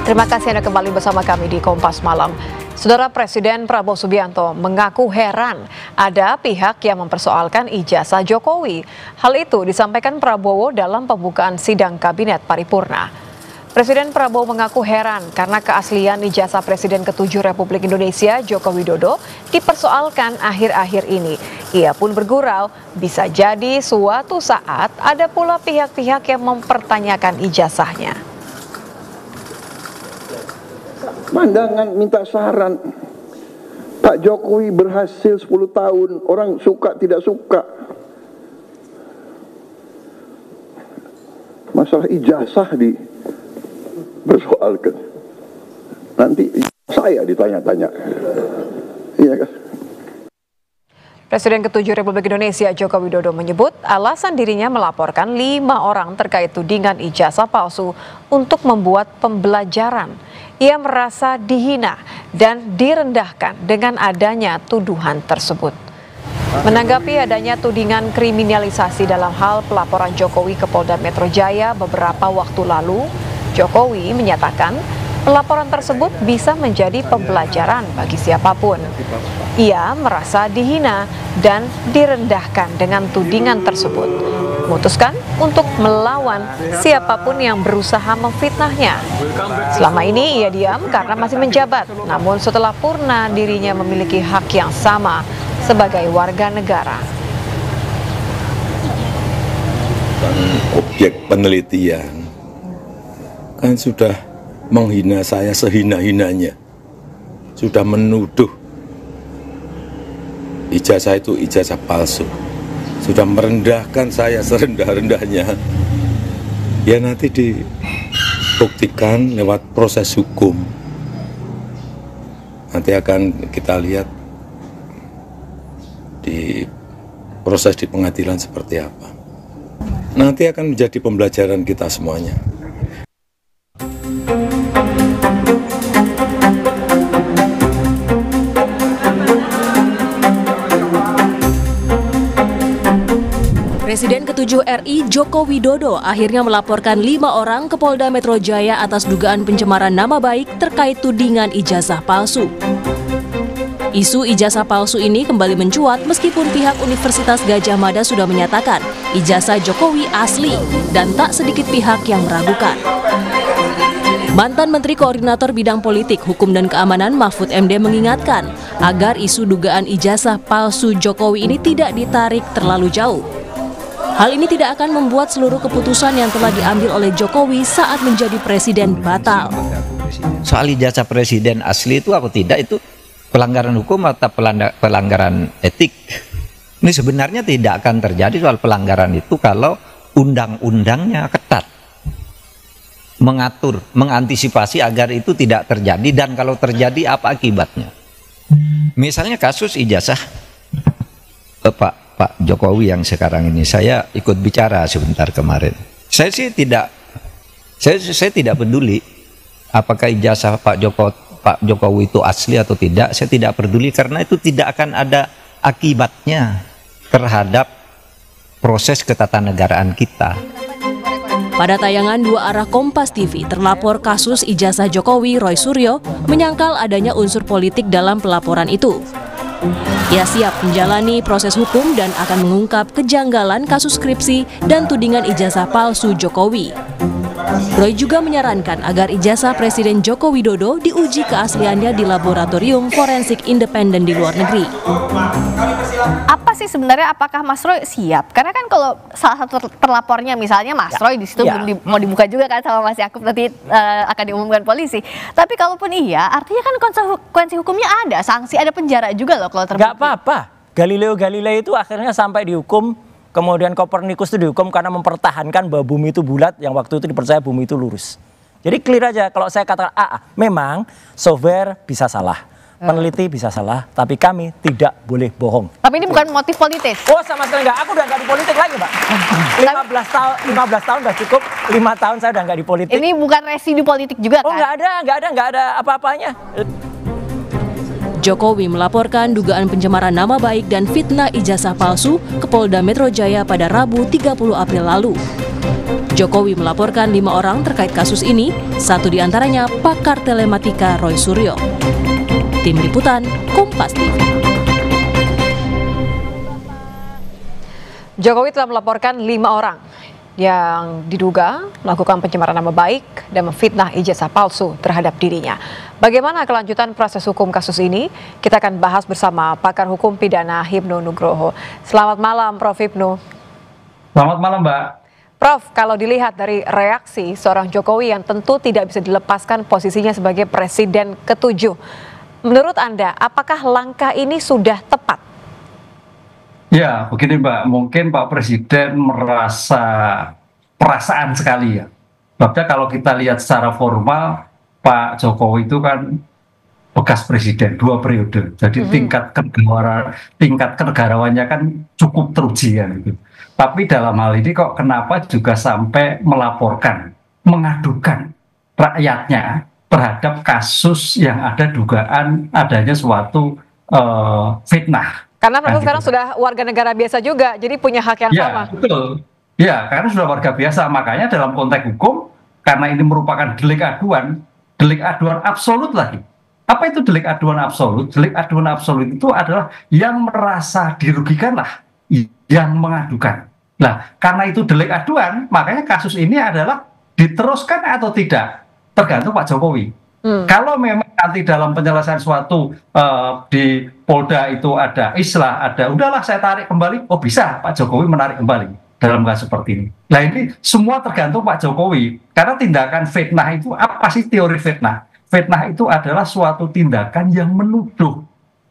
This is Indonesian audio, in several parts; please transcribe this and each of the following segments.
Terima kasih Anda kembali bersama kami di Kompas Malam. Saudara Presiden Prabowo Subianto mengaku heran ada pihak yang mempersoalkan ijazah Jokowi. Hal itu disampaikan Prabowo dalam pembukaan sidang Kabinet Paripurna. Presiden Prabowo mengaku heran karena keaslian ijazah Presiden ke-7 Republik Indonesia Joko Widodo dipersoalkan akhir-akhir ini. Ia pun bergurau, bisa jadi suatu saat ada pula pihak-pihak yang mempertanyakan ijazahnya. Pandangan minta saran. Pak Jokowi berhasil 10 tahun, orang suka tidak suka. Masalah ijazah dipersoalkan. Nanti saya ditanya-tanya. Iya kan? Presiden ke-7 Republik Indonesia Joko Widodo menyebut alasan dirinya melaporkan 5 orang terkait tudingan ijazah palsu untuk membuat pembelajaran. Ia merasa dihina dan direndahkan dengan adanya tuduhan tersebut. Menanggapi adanya tudingan kriminalisasi dalam hal pelaporan Jokowi ke Polda Metro Jaya beberapa waktu lalu, Jokowi menyatakan pelaporan tersebut bisa menjadi pembelajaran bagi siapapun. Ia merasa dihina dan direndahkan dengan tudingan tersebut. Memutuskan untuk melawan siapapun yang berusaha memfitnahnya. Selama ini ia diam karena masih menjabat, namun setelah purna dirinya memiliki hak yang sama sebagai warga negara. Objek penelitian kan sudah menghina saya sehina-hinanya, sudah menuduh ijazah itu ijazah palsu, sudah merendahkan saya serendah-rendahnya. Ya nanti dibuktikan lewat proses hukum. Nanti akan kita lihat di proses di pengadilan seperti apa. Nanti akan menjadi pembelajaran kita semuanya. Presiden ke-7 RI Joko Widodo akhirnya melaporkan 5 orang ke Polda Metro Jaya atas dugaan pencemaran nama baik terkait tudingan ijazah palsu. Isu ijazah palsu ini kembali mencuat meskipun pihak Universitas Gadjah Mada sudah menyatakan ijazah Jokowi asli dan tak sedikit pihak yang meragukan. Mantan Menteri Koordinator Bidang Politik, Hukum dan Keamanan Mahfud MD mengingatkan agar isu dugaan ijazah palsu Jokowi ini tidak ditarik terlalu jauh. Hal ini tidak akan membuat seluruh keputusan yang telah diambil oleh Jokowi saat menjadi presiden batal. Soal ijazah presiden asli itu atau tidak, itu pelanggaran hukum atau pelanggaran etik. Ini sebenarnya tidak akan terjadi soal pelanggaran itu kalau undang-undangnya ketat. Mengatur, mengantisipasi agar itu tidak terjadi, dan kalau terjadi apa akibatnya. Misalnya kasus ijazah Pak Jokowi yang sekarang ini, saya ikut bicara sebentar kemarin. Saya tidak peduli apakah ijazah Pak Jokowi itu asli atau tidak. Saya tidak peduli karena itu tidak akan ada akibatnya terhadap proses ketatanegaraan kita. Pada tayangan 2 arah Kompas TV, terlapor kasus ijazah Jokowi Roy Suryo menyangkal adanya unsur politik dalam pelaporan itu. Ia siap menjalani proses hukum dan akan mengungkap kejanggalan kasus skripsi dan tudingan ijazah palsu Jokowi. Roy juga menyarankan agar ijazah Presiden Joko Widodo diuji keasliannya di laboratorium forensik independen di luar negeri. Apa sih sebenarnya, apakah Mas Roy siap? Karena kan kalau salah satu terlapornya misalnya Mas Roy di situ belum mau dibuka juga kan sama Mas Yakub, nanti akan diumumkan polisi. Tapi kalaupun iya, artinya kan konsekuensi hukumnya ada, sanksi, ada penjara juga loh kalau terbukti. Gak apa-apa. Galileo Galilei itu akhirnya sampai dihukum, kemudian Kopernikus itu dihukum karena mempertahankan bahwa bumi itu bulat, yang waktu itu dipercaya bumi itu lurus. Jadi clear aja kalau saya katakan memang software bisa salah, peneliti bisa salah, tapi kami tidak boleh bohong. Tapi ini bukan motif politis. Oh, sama sekali enggak. Aku udah enggak di politik lagi, Pak. 15 tahun udah cukup. 5 tahun saya udah enggak di politik. Ini bukan residu politik juga kan? Oh, enggak ada apa-apanya. Jokowi melaporkan dugaan pencemaran nama baik dan fitnah ijazah palsu ke Polda Metro Jaya pada Rabu 30 April lalu. Jokowi melaporkan 5 orang terkait kasus ini, satu diantaranya pakar telematika Roy Suryo. Tim Liputan, Kompas TV. Jokowi telah melaporkan 5 orang yang diduga melakukan pencemaran nama baik dan memfitnah ijazah palsu terhadap dirinya. Bagaimana kelanjutan proses hukum kasus ini? Kita akan bahas bersama pakar hukum pidana Hipnu Nugroho. Selamat malam, Prof. Hipnu. Selamat malam, Mbak. Prof, kalau dilihat dari reaksi seorang Jokowi yang tentu tidak bisa dilepaskan posisinya sebagai Presiden ke-7, menurut Anda, apakah langkah ini sudah tepat? Ya, begini Mbak, mungkin Pak Presiden merasa perasaan sekali ya. Sebabnya kalau kita lihat secara formal, Pak Jokowi itu kan bekas presiden 2 periode. Jadi tingkat kenegarawannya kan cukup teruji ya gitu. Tapi dalam hal ini kok kenapa juga sampai melaporkan, mengadukan rakyatnya terhadap kasus yang ada dugaan adanya suatu fitnah. Karena mereka sekarang sudah warga negara biasa juga, jadi punya hak yang sama. Ya, betul. Ya, karena sudah warga biasa. Makanya dalam konteks hukum, karena ini merupakan delik aduan absolut lagi. Apa itu delik aduan absolut? Delik aduan absolut itu adalah yang merasa dirugikan lah yang mengadukan. Nah, karena itu delik aduan, makanya kasus ini adalah diteruskan atau tidak, tergantung Pak Jokowi. Kalau memang nanti dalam penyelesaian suatu di Polda itu ada islah, udahlah saya tarik kembali, oh bisa Pak Jokowi menarik kembali dalam kasus seperti ini. Nah ini semua tergantung Pak Jokowi, karena tindakan fitnah itu apa sih teori fitnah? Fitnah itu adalah suatu tindakan yang menuduh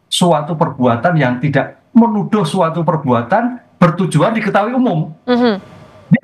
suatu perbuatan yang tidak menuduh suatu perbuatan bertujuan diketahui umum.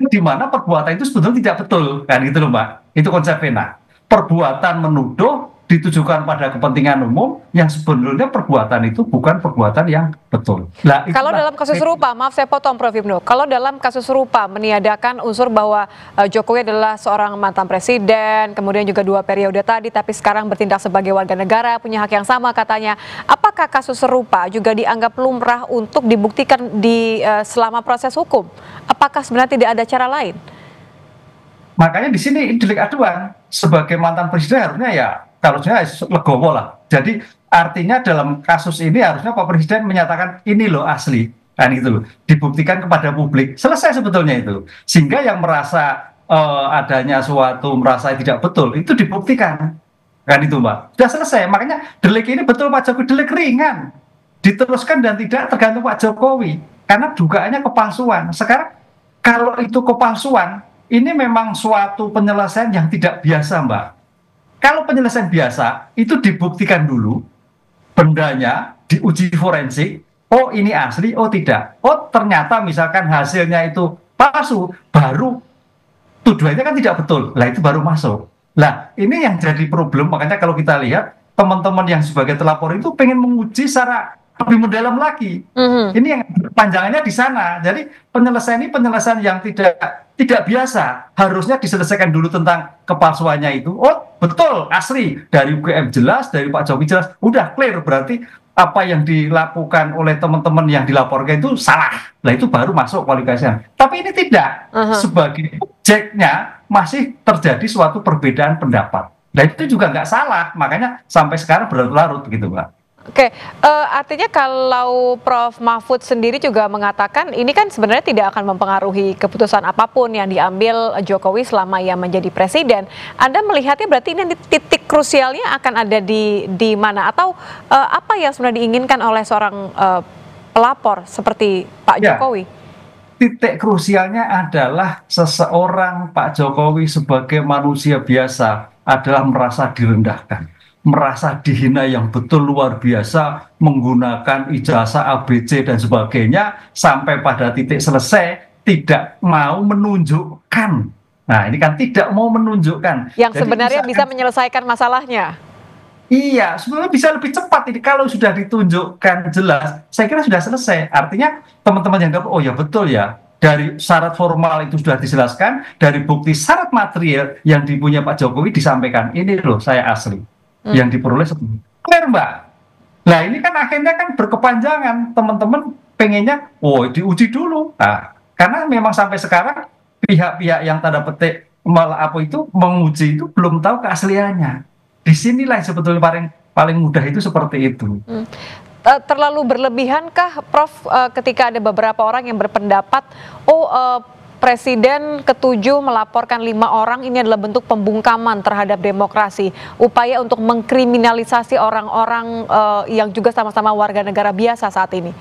Di mana perbuatan itu sebetulnya tidak betul, kan gitu loh Mbak. Itu konsep fitnah. Perbuatan menuduh ditujukan pada kepentingan umum yang sebenarnya perbuatan itu bukan perbuatan yang betul. Nah, kalau dalam kasus serupa, maaf saya potong Prof. Hipnu, kalau dalam kasus serupa meniadakan unsur bahwa Jokowi adalah seorang mantan presiden, kemudian juga 2 periode tadi, tapi sekarang bertindak sebagai warga negara, punya hak yang sama katanya, apakah kasus serupa juga dianggap lumrah untuk dibuktikan di selama proses hukum? Apakah sebenarnya tidak ada cara lain? Makanya di sini delik aduan sebagai mantan presiden harusnya legowo lah. Jadi artinya dalam kasus ini harusnya Pak Presiden menyatakan ini loh asli, kan gitu loh, dibuktikan kepada publik. Selesai sebetulnya itu. Sehingga yang merasa adanya suatu merasa tidak betul itu dibuktikan, kan itu Mbak. Sudah selesai. Makanya delik ini betul Pak Jokowi, delik ringan, diteruskan dan tidak tergantung Pak Jokowi karena dugaannya kepalsuan. Sekarang kalau itu kepalsuan, ini memang suatu penyelesaian yang tidak biasa, Mbak. Kalau penyelesaian biasa, itu dibuktikan dulu, bendanya diuji forensik, oh ini asli, oh tidak. Oh ternyata misalkan hasilnya itu palsu, baru tuduhannya kan tidak betul. Lah itu baru masuk. Lah ini yang jadi problem, makanya kalau kita lihat, teman-teman yang sebagai telapor itu pengen menguji secara lebih mendalam lagi. Ini yang panjangannya di sana. Jadi penyelesaian ini penyelesaian yang tidak biasa. Harusnya diselesaikan dulu tentang kepalsuannya itu. Oh betul asli, dari UGM jelas, dari Pak Jokowi jelas. Udah clear, berarti apa yang dilakukan oleh teman-teman yang dilaporkan itu salah. Nah itu baru masuk kualifikasinya. Tapi ini tidak. Sebagai objeknya masih terjadi suatu perbedaan pendapat. Nah itu juga nggak salah. Makanya sampai sekarang berlarut-larut gitu Mbak. Oke, artinya kalau Prof. Mahfud sendiri juga mengatakan ini kan sebenarnya tidak akan mempengaruhi keputusan apapun yang diambil Jokowi selama ia menjadi presiden. Anda melihatnya berarti ini titik krusialnya akan ada di mana? Atau apa yang sebenarnya diinginkan oleh seorang pelapor seperti Pak Jokowi? Titik krusialnya adalah seseorang Pak Jokowi sebagai manusia biasa adalah merasa direndahkan, merasa dihina yang betul luar biasa, menggunakan ijazah ABC dan sebagainya, sampai pada titik selesai tidak mau menunjukkan. Nah ini kan tidak mau menunjukkan. Yang sebenarnya bisa menyelesaikan masalahnya. Iya, sebenarnya bisa lebih cepat ini kalau sudah ditunjukkan jelas. Saya kira sudah selesai. Artinya teman-teman yang dapat, oh ya betul ya, dari syarat formal itu sudah dijelaskan, dari bukti syarat material yang dipunya Pak Jokowi disampaikan, ini loh saya asli. Yang diperoleh clear Mbak. Nah ini kan akhirnya kan berkepanjangan, teman-teman pengennya oh diuji dulu. Nah, karena memang sampai sekarang pihak-pihak yang tanda petik malah apa itu menguji itu belum tahu keasliannya. Disinilah yang sebetulnya paling mudah itu seperti itu. Terlalu berlebihankah, Prof, ketika ada beberapa orang yang berpendapat, Presiden ke-7 melaporkan 5 orang ini adalah bentuk pembungkaman terhadap demokrasi, upaya untuk mengkriminalisasi orang-orang yang juga sama-sama warga negara biasa saat ini?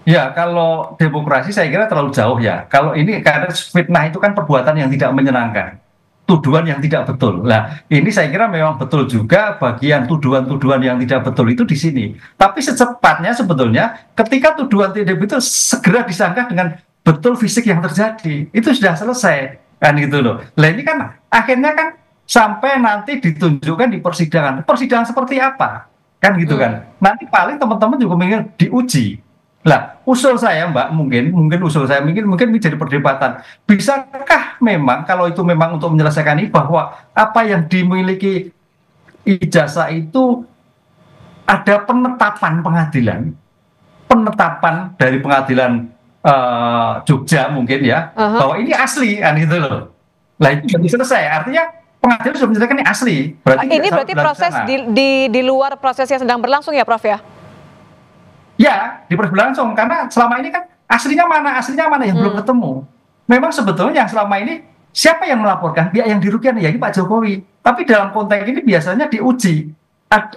Ya, kalau demokrasi saya kira terlalu jauh ya. Kalau ini karena fitnah itu kan perbuatan yang tidak menyenangkan, tuduhan yang tidak betul. Nah, ini saya kira memang betul juga bagian tuduhan-tuduhan yang tidak betul itu di sini. Tapi secepatnya sebetulnya ketika tuduhan tidak betul segera disangka dengan betul fisik yang terjadi, itu sudah selesai kan gitu loh. Nah ini kan akhirnya kan sampai nanti ditunjukkan di persidangan seperti apa kan gitu kan. Nanti paling teman-teman juga ingin diuji. Lah usul saya Mbak, mungkin usul saya mungkin menjadi perdebatan, bisakah memang kalau itu memang untuk menyelesaikan ini bahwa apa yang dimiliki ijazah itu ada penetapan dari pengadilan Jogja mungkin ya, bahwa ini asli kan gitu loh. Lah itu jadi selesai, artinya pengadilan sudah menyatakan ini asli. Berarti proses di luar prosesnya sedang berlangsung ya, Prof ya? Ya, berlangsung karena selama ini kan aslinya mana yang belum ketemu. Memang sebetulnya yang selama ini siapa yang melaporkan, pihak yang dirugikan ya ini Pak Jokowi. Tapi dalam konteks ini biasanya diuji,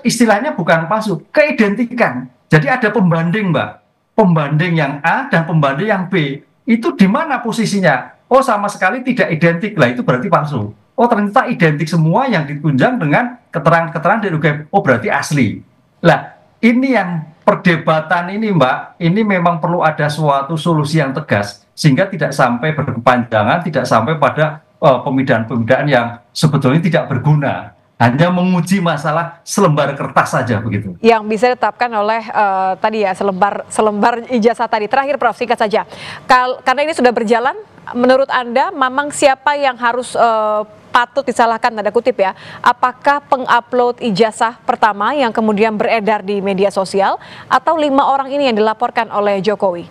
istilahnya bukan palsu, keidentikan. Jadi ada pembanding Mbak. Pembanding yang A dan pembanding yang B itu di mana posisinya? Oh sama sekali tidak identik, lah itu berarti palsu. Oh ternyata identik semua yang ditunjang dengan keterangan-keterangan dari UGM. Oh berarti asli. Lah ini yang perdebatan ini Mbak, ini memang perlu ada suatu solusi yang tegas sehingga tidak sampai berkepanjangan, tidak sampai pada pemidaan-pemidaan yang sebetulnya tidak berguna. Hanya menguji masalah selembar kertas saja begitu. Yang bisa ditetapkan oleh tadi ya selembar ijazah tadi. Terakhir Prof, singkat saja. Karena ini sudah berjalan, menurut Anda memang siapa yang harus patut disalahkan tanda kutip ya? Apakah pengupload ijazah pertama yang kemudian beredar di media sosial atau 5 orang ini yang dilaporkan oleh Jokowi?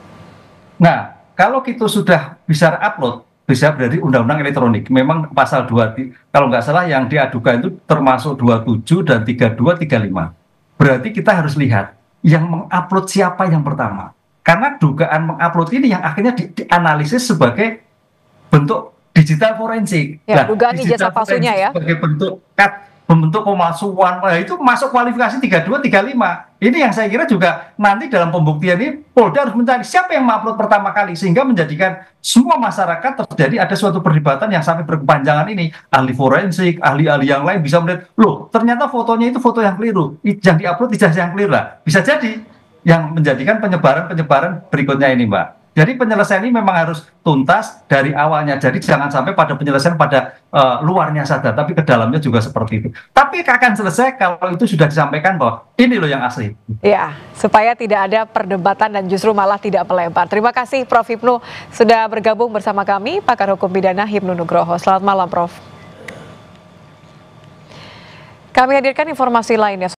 Nah, kalau kita sudah bisa upload, bisa dari undang-undang elektronik. Memang pasal 2, kalau nggak salah yang diadukan itu termasuk 27 dan 32, 35. Berarti kita harus lihat yang mengupload siapa yang pertama. Karena dugaan mengupload ini yang akhirnya dianalisis sebagai bentuk digital forensik. Ya, dugaan ijazah palsunya ya. Sebagai bentuk pemalsuan, itu masuk kualifikasi 32, 35. Ini yang saya kira juga nanti dalam pembuktian ini Polda harus mencari siapa yang mengupload pertama kali sehingga menjadikan semua masyarakat terjadi ada suatu perdebatan yang sampai berkepanjangan ini. Ahli forensik, ahli-ahli yang lain bisa melihat, loh ternyata fotonya itu foto yang keliru, yang diupload ijazah yang keliru lah. Bisa jadi yang menjadikan penyebaran berikutnya ini Mbak. Jadi penyelesaian ini memang harus tuntas dari awalnya. Jadi jangan sampai pada penyelesaian pada luarnya saja, tapi ke dalamnya juga seperti itu. Tapi akan selesai kalau itu sudah disampaikan bahwa ini loh yang asli. Ya, supaya tidak ada perdebatan dan justru malah tidak melebar. Terima kasih Prof Hipnu sudah bergabung bersama kami, pakar hukum pidana Hipnu Nugroho. Selamat malam Prof. Kami hadirkan informasi lainnya.